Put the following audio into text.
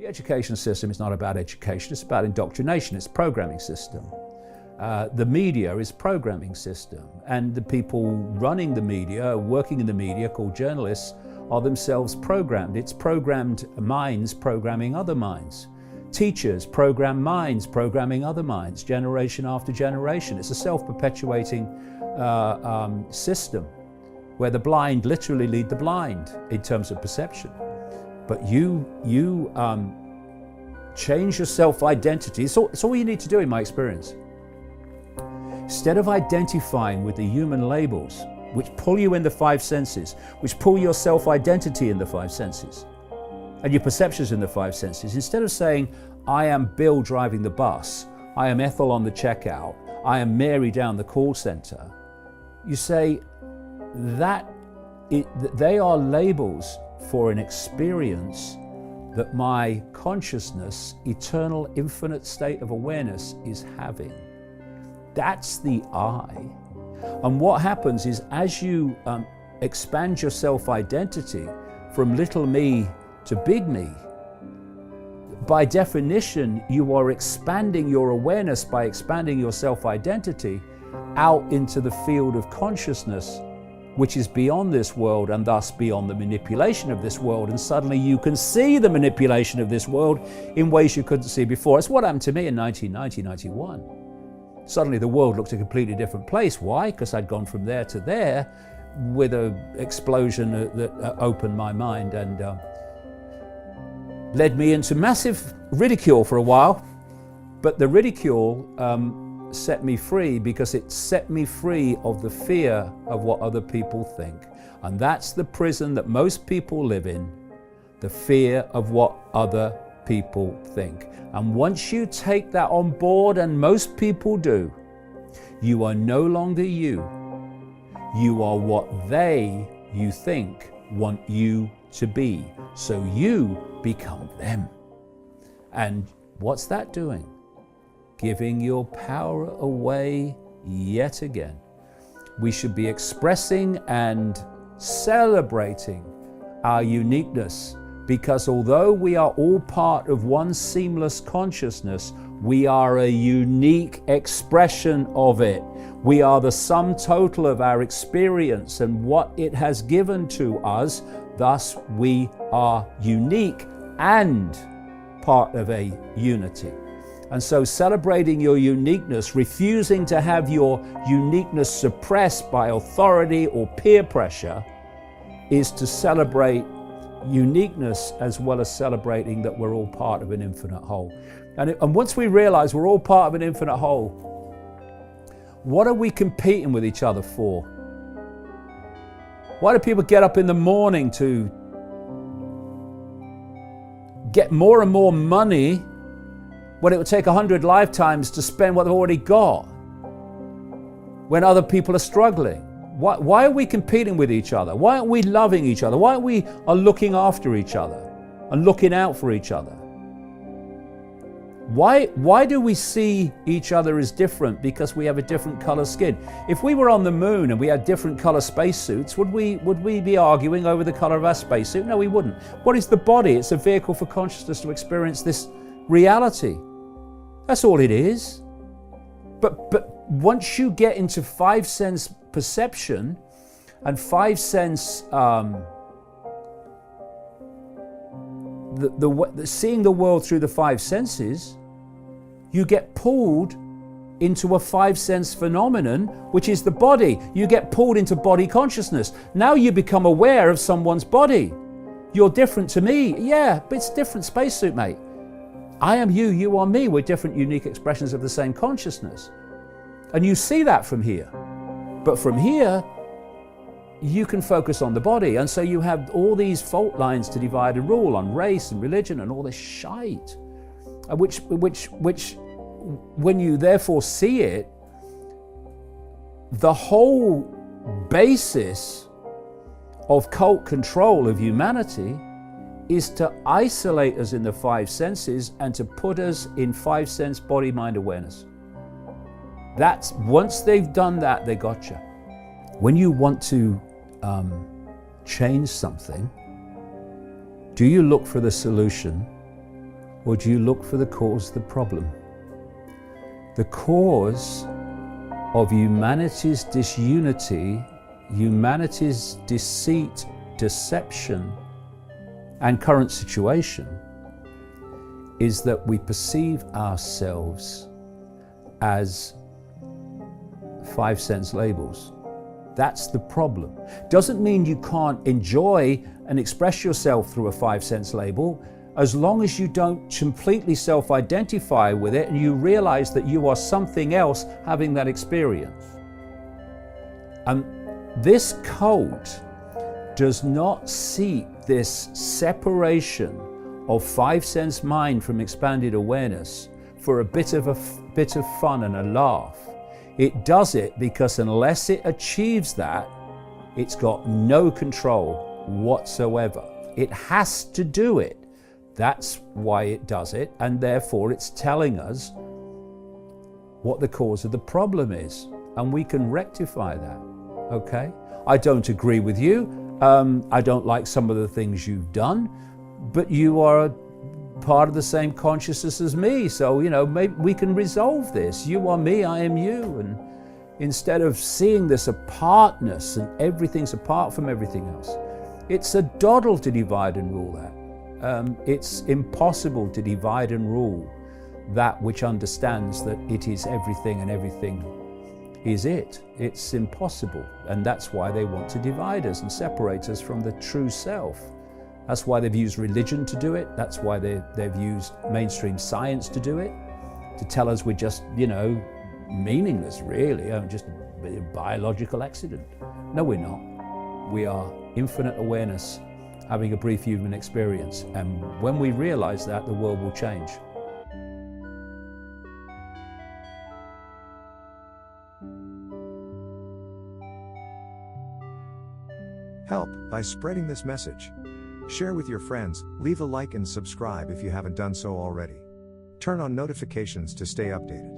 The education system is not about education, it's about indoctrination, it's a programming system. The media is programming system, and the people running the media, working in the media, called journalists, are themselves programmed. It's programmed minds programming other minds. Teachers program minds programming other minds, generation after generation. It's a self-perpetuating system where the blind literally lead the blind in terms of perception. But you change your self-identity. It's all you need to do, in my experience. Instead of identifying with the human labels, which pull you in the five senses, which pull your self-identity in the five senses, and your perceptions in the five senses, instead of saying, I am Bill driving the bus, I am Ethel on the checkout, I am Mary down the call center, you say that they are labels for an experience that my consciousness, eternal, infinite state of awareness is having. That's the I. And what happens is, as you expand your self-identity from little me to big me, by definition, you are expanding your awareness by expanding your self-identity out into the field of consciousness, which is beyond this world and thus beyond the manipulation of this world. And suddenly you can see the manipulation of this world in ways you couldn't see before. It's what happened to me in 1990, 91. Suddenly the world looked a completely different place. Why? Because I'd gone from there to there with an explosion that opened my mind and led me into massive ridicule for a while. But the ridicule set me free, because it set me free of the fear of what other people think. And that's the prison that most people live in, the fear of what other people think. And once you take that on board, and most people do, you are no longer you. You are what you think, want you to be. So you become them. And what's that doing? Giving your power away yet again. We should be expressing and celebrating our uniqueness, because although we are all part of one seamless consciousness, we are a unique expression of it. We are the sum total of our experience and what it has given to us. Thus, we are unique and part of a unity. And so celebrating your uniqueness, refusing to have your uniqueness suppressed by authority or peer pressure, is to celebrate uniqueness as well as celebrating that we're all part of an infinite whole. And once we realize we're all part of an infinite whole, what are we competing with each other for? Why do people get up in the morning to get more and more money when it would take 100 lifetimes to spend what they've already got, when other people are struggling? Why are we competing with each other? Why aren't we loving each other? Why aren't we looking after each other and looking out for each other? Why do we see each other as different because we have a different color skin? If we were on the moon and we had different color spacesuits, would we be arguing over the color of our spacesuit? No, we wouldn't. What is the body? It's a vehicle for consciousness to experience this reality. That's all it is. But once you get into five sense perception and five sense seeing the world through the five senses, you get pulled into a five sense phenomenon, which is the body. You get pulled into body consciousness. Now you become aware of someone's body. You're different to me. Yeah, but it's a different spacesuit, mate. I am you, you are me. We're different, unique expressions of the same consciousness. And you see that from here. But from here, you can focus on the body. And so you have all these fault lines to divide and rule on race and religion and all this shite, which when you therefore see it, the whole basis of cult control of humanity is to isolate us in the five senses and to put us in five sense body mind awareness. That's, once they've done that, they got you. When you want to change something, do you look for the solution or do you look for the cause of the problem? The cause of humanity's disunity, humanity's deceit, deception, and current situation is that we perceive ourselves as 5 sense labels. That's the problem. Doesn't mean you can't enjoy and express yourself through a 5 sense label, as long as you don't completely self-identify with it and you realize that you are something else having that experience. And this code does not seek this separation of 5 sense mind from expanded awareness for a bit of fun and a laugh. It does it because unless it achieves that, it's got no control whatsoever. It has to do it. That's why it does it, and therefore it's telling us what the cause of the problem is, and we can rectify that, okay? I don't agree with you. I don't like some of the things you've done, but you are part of the same consciousness as me, so, you know, maybe we can resolve this. You are me, I am you, and instead of seeing this apartness and everything's apart from everything else, it's a doddle to divide and rule that. It's impossible to divide and rule that which understands that it is everything and everything is it. It's impossible, and that's why they want to divide us and separate us from the true self. That's why they've used religion to do it. That's why they've used mainstream science to do it, to tell us we're just, you know, meaningless, really, just a biological accident. No, we're not. We are infinite awareness having a brief human experience, and when we realize that, the world will change. Help by spreading this message. Share with your friends, leave a like and subscribe if you haven't done so already. Turn on notifications to stay updated.